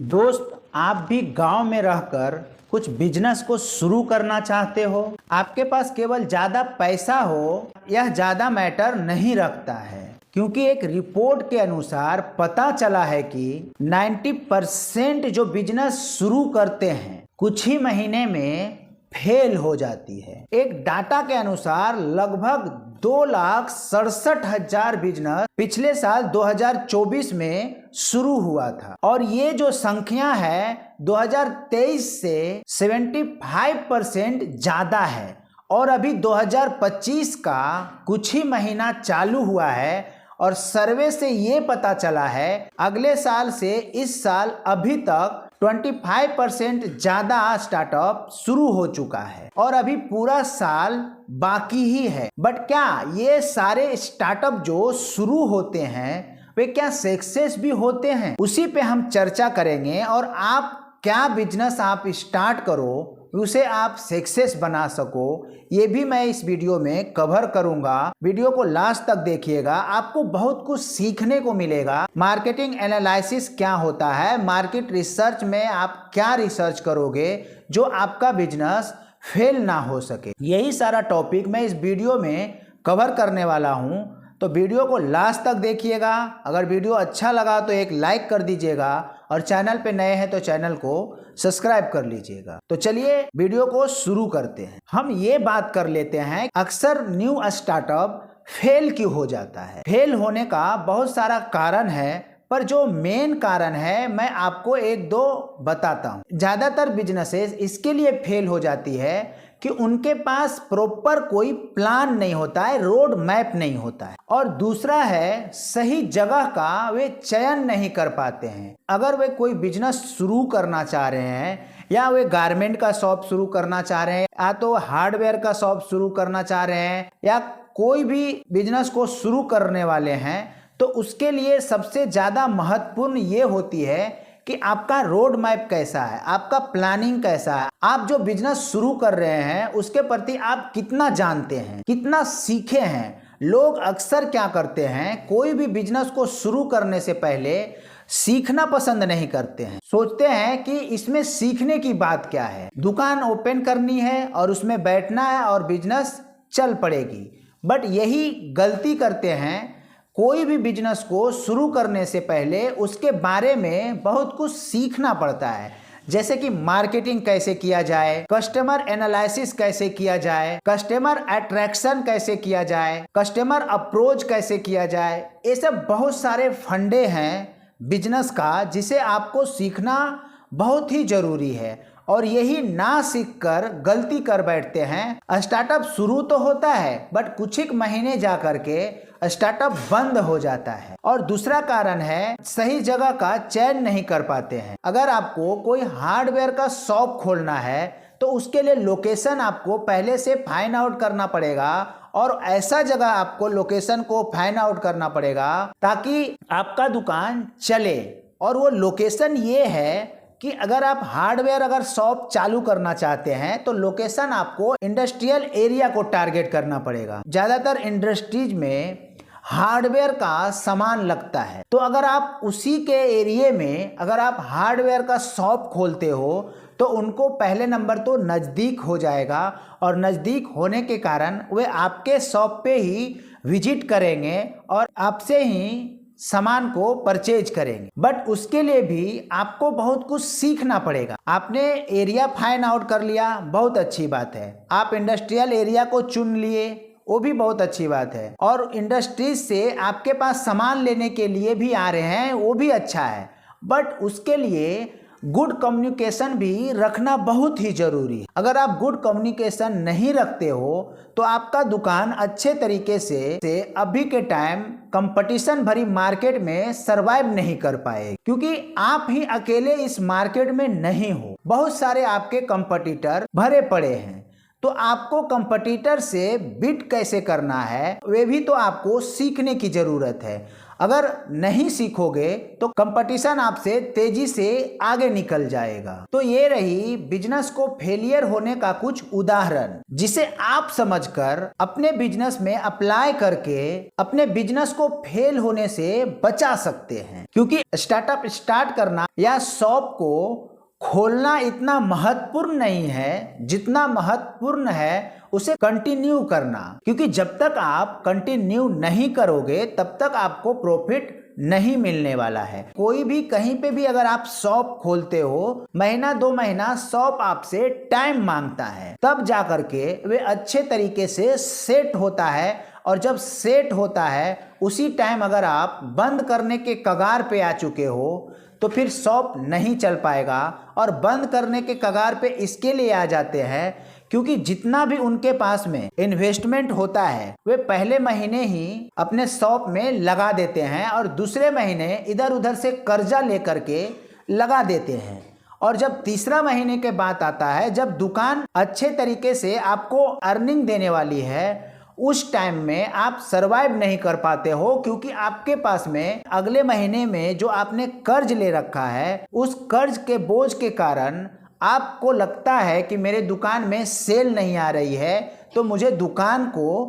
दोस्त, आप भी गांव में रहकर कुछ बिजनेस को शुरू करना चाहते हो। आपके पास केवल ज्यादा पैसा हो यह ज्यादा मैटर नहीं रखता है, क्योंकि एक रिपोर्ट के अनुसार पता चला है कि 90% जो बिजनेस शुरू करते हैं कुछ ही महीने में फेल हो जाती है। एक डाटा के अनुसार लगभग 2,67,000 बिजनेस पिछले साल 2024 में शुरू हुआ था, और ये जो संख्या है 2023 से 75% ज्यादा है। और अभी 2025 का कुछ ही महीना चालू हुआ है, और सर्वे से ये पता चला है अगले साल से इस साल अभी तक 25% ज्यादा स्टार्टअप शुरू हो चुका है, और अभी पूरा साल बाकी ही है। बट क्या ये सारे स्टार्टअप जो शुरू होते हैं वे क्या सक्सेस भी होते हैं, उसी पे हम चर्चा करेंगे। और आप क्या बिजनेस आप स्टार्ट करो उसे आप सक्सेस बना सको, ये भी मैं इस वीडियो में कवर करूंगा। वीडियो को लास्ट तक देखिएगा, आपको बहुत कुछ सीखने को मिलेगा। मार्केटिंग एनालिसिस क्या होता है, मार्केट रिसर्च में आप क्या रिसर्च करोगे जो आपका बिजनेस फेल ना हो सके, यही सारा टॉपिक मैं इस वीडियो में कवर करने वाला हूं। तो वीडियो को लास्ट तक देखिएगा। अगर वीडियो अच्छा लगा तो एक लाइक कर दीजिएगा, और चैनल पे नए हैं तो चैनल को सब्सक्राइब कर लीजिएगा। तो चलिए वीडियो को शुरू करते हैं। हम ये बात कर लेते हैं अक्सर न्यू स्टार्टअप फेल क्यों हो जाता है। फेल होने का बहुत सारा कारण है, पर जो मेन कारण है मैं आपको एक दो बताता हूं। ज्यादातर बिजनेसेस इसके लिए फेल हो जाती है कि उनके पास प्रॉपर कोई प्लान नहीं होता है, रोड मैप नहीं होता है। और दूसरा है सही जगह का वे चयन नहीं कर पाते हैं। अगर वे कोई बिजनेस शुरू करना चाह रहे हैं, या वे गारमेंट का शॉप शुरू करना चाह रहे हैं, या तो हार्डवेयर का शॉप शुरू करना चाह रहे हैं, या कोई भी बिजनेस को शुरू करने वाले हैं, तो उसके लिए सबसे ज्यादा महत्वपूर्ण ये होती है कि आपका रोड मैप कैसा है, आपका प्लानिंग कैसा है, आप जो बिजनेस शुरू कर रहे हैं उसके प्रति आप कितना जानते हैं, कितना सीखे हैं। लोग अक्सर क्या करते हैं, कोई भी बिजनेस को शुरू करने से पहले सीखना पसंद नहीं करते हैं। सोचते हैं कि इसमें सीखने की बात क्या है, दुकान ओपन करनी है और उसमें बैठना है और बिजनेस चल पड़ेगी। बट यही गलती करते हैं। कोई भी बिजनेस को शुरू करने से पहले उसके बारे में बहुत कुछ सीखना पड़ता है, जैसे कि मार्केटिंग कैसे किया जाए, कस्टमर एनालिसिस कैसे किया जाए, कस्टमर अट्रैक्शन कैसे किया जाए, कस्टमर अप्रोच कैसे किया जाए। ये सब बहुत सारे फंडे हैं बिजनेस का, जिसे आपको सीखना बहुत ही जरूरी है। और यही ना सीखकर गलती कर बैठते हैं। स्टार्टअप शुरू तो होता है, बट कुछ ही महीने जा करके स्टार्टअप बंद हो जाता है। और दूसरा कारण है सही जगह का चयन नहीं कर पाते हैं। अगर आपको कोई हार्डवेयर का शॉप खोलना है तो उसके लिए लोकेशन आपको पहले से फाइंड आउट करना पड़ेगा, और ऐसा जगह आपको लोकेशन को फाइंड आउट करना पड़ेगा ताकि आपका दुकान चले। और वो लोकेशन ये है कि अगर शॉप चालू करना चाहते हैं तो लोकेशन आपको इंडस्ट्रियल एरिया को टारगेट करना पड़ेगा। ज्यादातर इंडस्ट्रीज में हार्डवेयर का सामान लगता है, तो अगर आप उसी के एरिया में अगर आप हार्डवेयर का शॉप खोलते हो तो उनको पहले नंबर तो नज़दीक हो जाएगा, और नज़दीक होने के कारण वे आपके शॉप पे ही विजिट करेंगे और आपसे ही सामान को परचेज करेंगे। बट उसके लिए भी आपको बहुत कुछ सीखना पड़ेगा। आपने एरिया फाइंड आउट कर लिया, बहुत अच्छी बात है। आप इंडस्ट्रियल एरिया को चुन लिए, वो भी बहुत अच्छी बात है। और इंडस्ट्रीज से आपके पास सामान लेने के लिए भी आ रहे हैं, वो भी अच्छा है। बट उसके लिए गुड कम्युनिकेशन भी रखना बहुत ही जरूरी है। अगर आप गुड कम्युनिकेशन नहीं रखते हो तो आपका दुकान अच्छे तरीके से अभी के टाइम कंपटीशन भरी मार्केट में सरवाइव नहीं कर पाए, क्योंकि आप ही अकेले इस मार्केट में नहीं हो। बहुत सारे आपके कंपटीटर भरे पड़े हैं, तो आपको कंपटीटर से बीट कैसे करना है वे भी तो आपको सीखने की जरूरत है। अगर नहीं सीखोगे तो कंपटीशन आपसे तेजी से आगे निकल जाएगा। तो ये रही बिजनेस को फेलियर होने का कुछ उदाहरण, जिसे आप समझकर अपने बिजनेस में अप्लाई करके अपने बिजनेस को फेल होने से बचा सकते हैं। क्योंकि स्टार्टअप स्टार्ट करना या शॉप को खोलना इतना महत्वपूर्ण नहीं है जितना महत्वपूर्ण है उसे कंटिन्यू करना। क्योंकि जब तक आप कंटिन्यू नहीं करोगे तब तक आपको प्रॉफिट नहीं मिलने वाला है। कोई भी कहीं पे भी अगर आप शॉप खोलते हो, महीना 2 महीना शॉप आपसे टाइम मांगता है, तब जा करके वे अच्छे तरीके से सेट होता है। और जब सेट होता है उसी टाइम अगर आप बंद करने के कगार पे आ चुके हो तो फिर शॉप नहीं चल पाएगा। और बंद करने के कगार पे इसके लिए आ जाते हैं क्योंकि जितना भी उनके पास में इन्वेस्टमेंट होता है वे पहले महीने ही अपने शॉप में लगा देते हैं और दूसरे महीने इधर उधर से कर्जा लेकर के लगा देते हैं। और जब तीसरा महीने के बाद आता है, जब दुकान अच्छे तरीके से आपको अर्निंग देने वाली है, उस टाइम में आप सरवाइव नहीं कर पाते हो क्योंकि आपके पास में अगले महीने में जो आपने कर्ज ले रखा है, उस कर्ज के बोझ के कारण आपको लगता है कि मेरे दुकान में सेल नहीं आ रही है तो मुझे दुकान को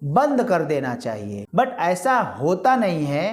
बंद कर देना चाहिए। बट ऐसा होता नहीं है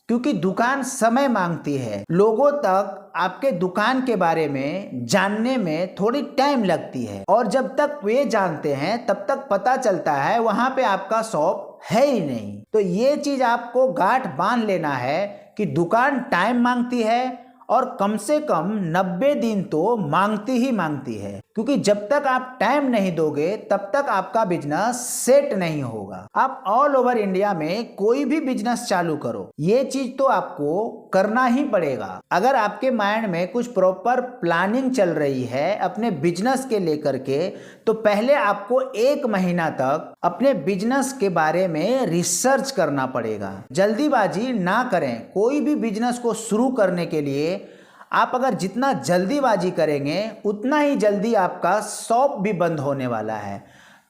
क्योंकि दुकान समय मांगती है। लोगों तक आपके दुकान के बारे में जानने में थोड़ी टाइम लगती है और जब तक वे जानते हैं तब तक पता चलता है वहां पे आपका शॉप है ही नहीं। तो ये चीज आपको गांठ बांध लेना है कि दुकान टाइम मांगती है और कम से कम 90 दिन तो मांगती ही मांगती है। क्योंकि जब तक आप टाइम नहीं दोगे तब तक आपका बिजनेस सेट नहीं होगा। आप ऑल ओवर इंडिया में कोई भी बिजनेस चालू करो, ये चीज तो आपको करना ही पड़ेगा। अगर आपके माइंड में कुछ प्रॉपर प्लानिंग चल रही है अपने बिजनेस के लेकर के, तो पहले आपको 1 महीना तक अपने बिजनेस के बारे में रिसर्च करना पड़ेगा। जल्दीबाजी ना करें। कोई भी बिजनेस को शुरू करने के लिए आप अगर जितना जल्दीबाजी करेंगे उतना ही जल्दी आपका शॉप भी बंद होने वाला है।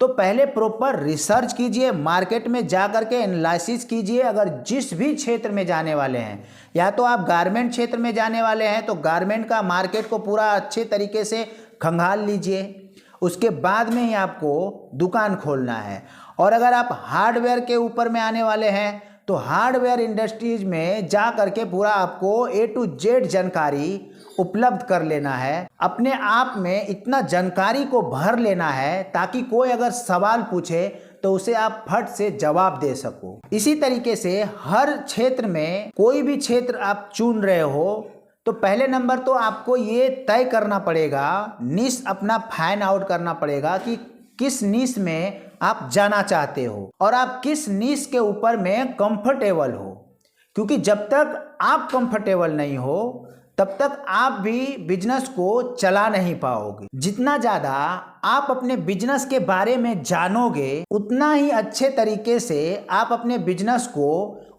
तो पहले प्रॉपर रिसर्च कीजिए, मार्केट में जा करके एनालिसिस कीजिए। अगर जिस भी क्षेत्र में जाने वाले हैं, या तो आप गारमेंट क्षेत्र में जाने वाले हैं तो गारमेंट का मार्केट को पूरा अच्छे तरीके से खंगाल लीजिए, उसके बाद में ही आपको दुकान खोलना है। और अगर आप हार्डवेयर के ऊपर में आने वाले हैं तो हार्डवेयर इंडस्ट्रीज में जा करके पूरा आपको A to Z जानकारी उपलब्ध कर लेना है। अपने आप में इतना जानकारी को भर लेना है ताकि कोई अगर सवाल पूछे तो उसे आप फट से जवाब दे सको। इसी तरीके से हर क्षेत्र में कोई भी क्षेत्र आप चुन रहे हो तो पहले नंबर तो आपको ये तय करना पड़ेगा, निश अपना फाइंड आउट करना पड़ेगा कि किस निश में आप जाना चाहते हो और आप किस निश के ऊपर में कंफर्टेबल हो। क्योंकि जब तक आप कंफर्टेबल नहीं हो तब तक आप भी बिजनेस को चला नहीं पाओगे। जितना ज़्यादा आप अपने बिजनेस के बारे में जानोगे उतना ही अच्छे तरीके से आप अपने बिजनेस को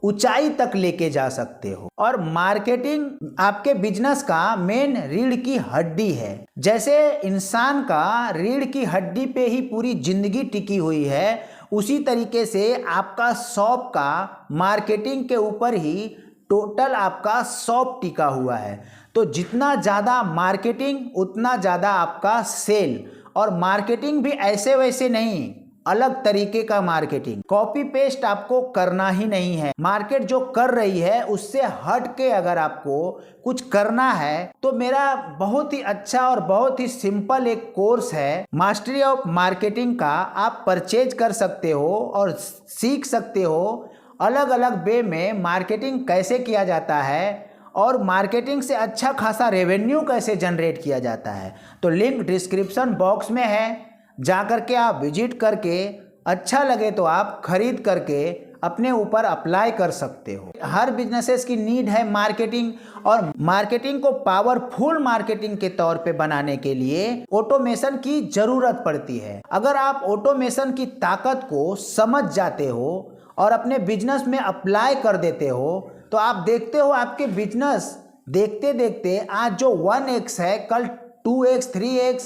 ऊंचाई तक लेके जा सकते हो। और मार्केटिंग आपके बिजनेस का मेन रीढ़ की हड्डी है। जैसे इंसान का रीढ़ की हड्डी पे ही पूरी जिंदगी टिकी हुई है, उसी तरीके से आपका शॉप का मार्केटिंग के ऊपर ही टोटल आपका शॉप टिका हुआ है। तो जितना ज़्यादा मार्केटिंग उतना ज़्यादा आपका सेल। और मार्केटिंग भी ऐसे वैसे नहीं, अलग तरीके का मार्केटिंग। कॉपी पेस्ट आपको करना ही नहीं है। मार्केट जो कर रही है उससे हट के अगर आपको कुछ करना है तो मेरा बहुत ही अच्छा और बहुत ही सिंपल एक कोर्स है, मास्टरी ऑफ मार्केटिंग का। आप परचेज कर सकते हो और सीख सकते हो अलग अलग वे में मार्केटिंग कैसे किया जाता है और मार्केटिंग से अच्छा खासा रेवेन्यू कैसे जनरेट किया जाता है। तो लिंक डिस्क्रिप्शन बॉक्स में है, जा करके आप विजिट करके अच्छा लगे तो आप खरीद करके अपने ऊपर अप्लाई कर सकते हो। हर बिजनेसेस की नीड है मार्केटिंग, और मार्केटिंग को पावरफुल मार्केटिंग के तौर पे बनाने के लिए ऑटोमेशन की जरूरत पड़ती है। अगर आप ऑटोमेशन की ताकत को समझ जाते हो और अपने बिजनेस में अप्लाई कर देते हो तो आप देखते हो आपके बिजनेस देखते देखते आज जो 1x है कल 2x 3x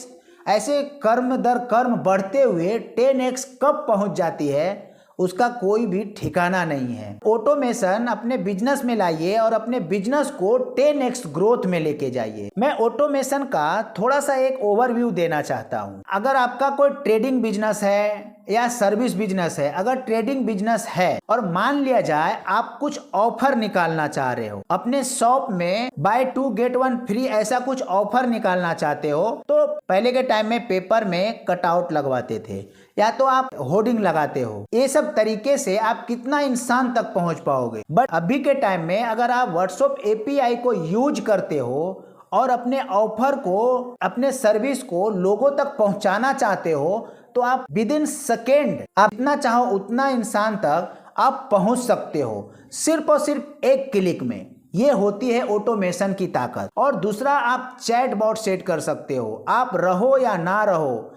ऐसे कर्म दर कर्म बढ़ते हुए 10x कब पहुंच जाती है उसका कोई भी ठिकाना नहीं है। ऑटोमेशन अपने बिजनेस में लाइए और अपने बिजनेस को 10x ग्रोथ में लेके जाइए। मैं ऑटोमेशन का थोड़ा सा एक ओवरव्यू देना चाहता हूं। अगर आपका कोई ट्रेडिंग बिजनेस है या सर्विस बिजनेस है, अगर ट्रेडिंग बिजनेस है और मान लिया जाए आप कुछ ऑफर निकालना चाह रहे हो, अपने शॉप में बाय 2 गेट 1 फ्री ऐसा कुछ ऑफर निकालना चाहते हो, तो पहले के टाइम में पेपर में कटआउट लगवाते थे या तो आप होर्डिंग लगाते हो। ये सब तरीके से आप कितना इंसान तक पहुंच पाओगे। बट अभी के टाइम में अगर आप व्हाट्सएप एपीआई को यूज करते हो और अपने ऑफर को, अपने सर्विस को लोगों तक पहुंचाना चाहते हो, तो आप विद इन सेकेंड आप जितना चाहो उतना इंसान तक आप पहुंच सकते हो, सिर्फ और सिर्फ एक क्लिक में। ये होती है ऑटोमेशन की ताकत। और दूसरा, आप चैट बॉट सेट कर सकते हो। आप रहो या ना रहो,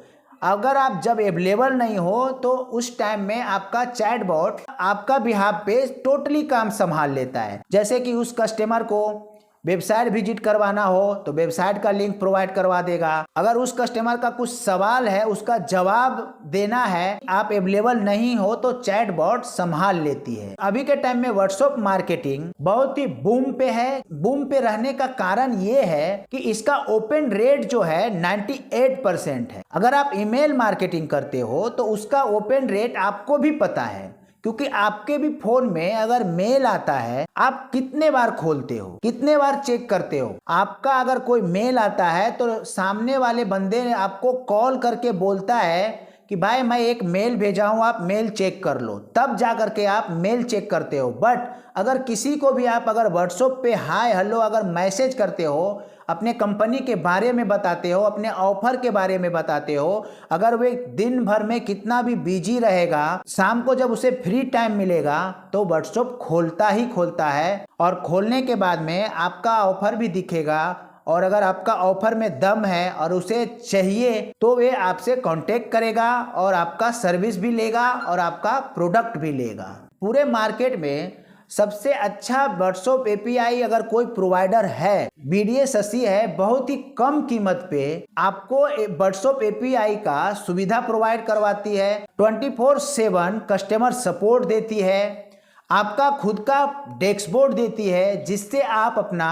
अगर आप जब अवेलेबल नहीं हो तो उस टाइम में आपका चैट बॉट आपका बिहाफ पे टोटली काम संभाल लेता है। जैसे कि उस कस्टमर को वेबसाइट विजिट करवाना हो तो वेबसाइट का लिंक प्रोवाइड करवा देगा। अगर उस कस्टमर का कुछ सवाल है, उसका जवाब देना है, आप अवेलेबल नहीं हो तो चैट बॉट संभाल लेती है। अभी के टाइम में व्हाट्सएप मार्केटिंग बहुत ही बूम पे है। बूम पे रहने का कारण ये है कि इसका ओपन रेट जो है 98% है। अगर आप ईमेल मार्केटिंग करते हो तो उसका ओपन रेट आपको भी पता है, क्योंकि आपके भी फोन में अगर मेल आता है, आप कितने बार खोलते हो, कितने बार चेक करते हो। आपका अगर कोई मेल आता है तो सामने वाले बंदे ने आपको कॉल करके बोलता है कि भाई मैं एक मेल भेजा हूं, आप मेल चेक कर लो, तब जा करके आप मेल चेक करते हो। बट अगर किसी को भी आप अगर व्हाट्सएप पे हाय हेलो अगर मैसेज करते हो, अपने कंपनी के बारे में बताते हो, अपने ऑफर के बारे में बताते हो, अगर वे दिन भर में कितना भी बिजी रहेगा, शाम को जब उसे फ्री टाइम मिलेगा तो व्हाट्सएप खोलता ही खोलता है। और खोलने के बाद में आपका ऑफर भी दिखेगा, और अगर आपका ऑफर में दम है और उसे चाहिए तो वे आपसे कांटेक्ट करेगा और आपका सर्विस भी लेगा और आपका प्रोडक्ट भी लेगा। पूरे मार्केट में सबसे अच्छा व्हाट्सएप एपीआई अगर कोई प्रोवाइडर है, बीडीए शशि है। बहुत ही कम कीमत पे आपको व्हाट्सएप एपीआई का सुविधा प्रोवाइड करवाती है, 24/7 कस्टमर सपोर्ट देती है, आपका खुद का डैशबोर्ड देती है जिससे आप अपना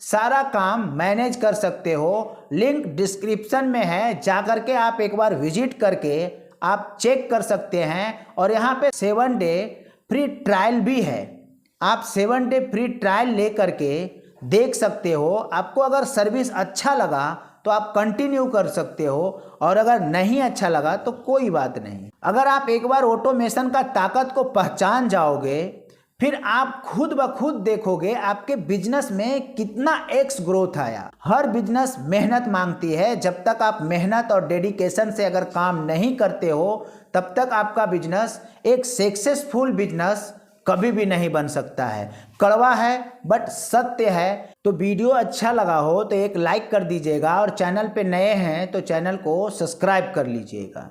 सारा काम मैनेज कर सकते हो। लिंक डिस्क्रिप्शन में है, जाकर के आप एक बार विजिट करके आप चेक कर सकते हैं। और यहाँ पे 7 डे फ्री ट्रायल भी है, आप 7 डे फ्री ट्रायल ले करके देख सकते हो। आपको अगर सर्विस अच्छा लगा तो आप कंटिन्यू कर सकते हो, और अगर नहीं अच्छा लगा तो कोई बात नहीं। अगर आप एक बार ऑटोमेशन का ताकत को पहचान जाओगे, फिर आप खुद ब खुद देखोगे आपके बिजनेस में कितना एक्स ग्रोथ आया। हर बिजनेस मेहनत मांगती है। जब तक आप मेहनत और डेडिकेशन से अगर काम नहीं करते हो, तब तक आपका बिजनेस एक सक्सेसफुल बिजनेस कभी भी नहीं बन सकता है। कड़वा है बट सत्य है। तो वीडियो अच्छा लगा हो तो एक लाइक कर दीजिएगा, और चैनल पे नए हैं तो चैनल को सब्सक्राइब कर लीजिएगा।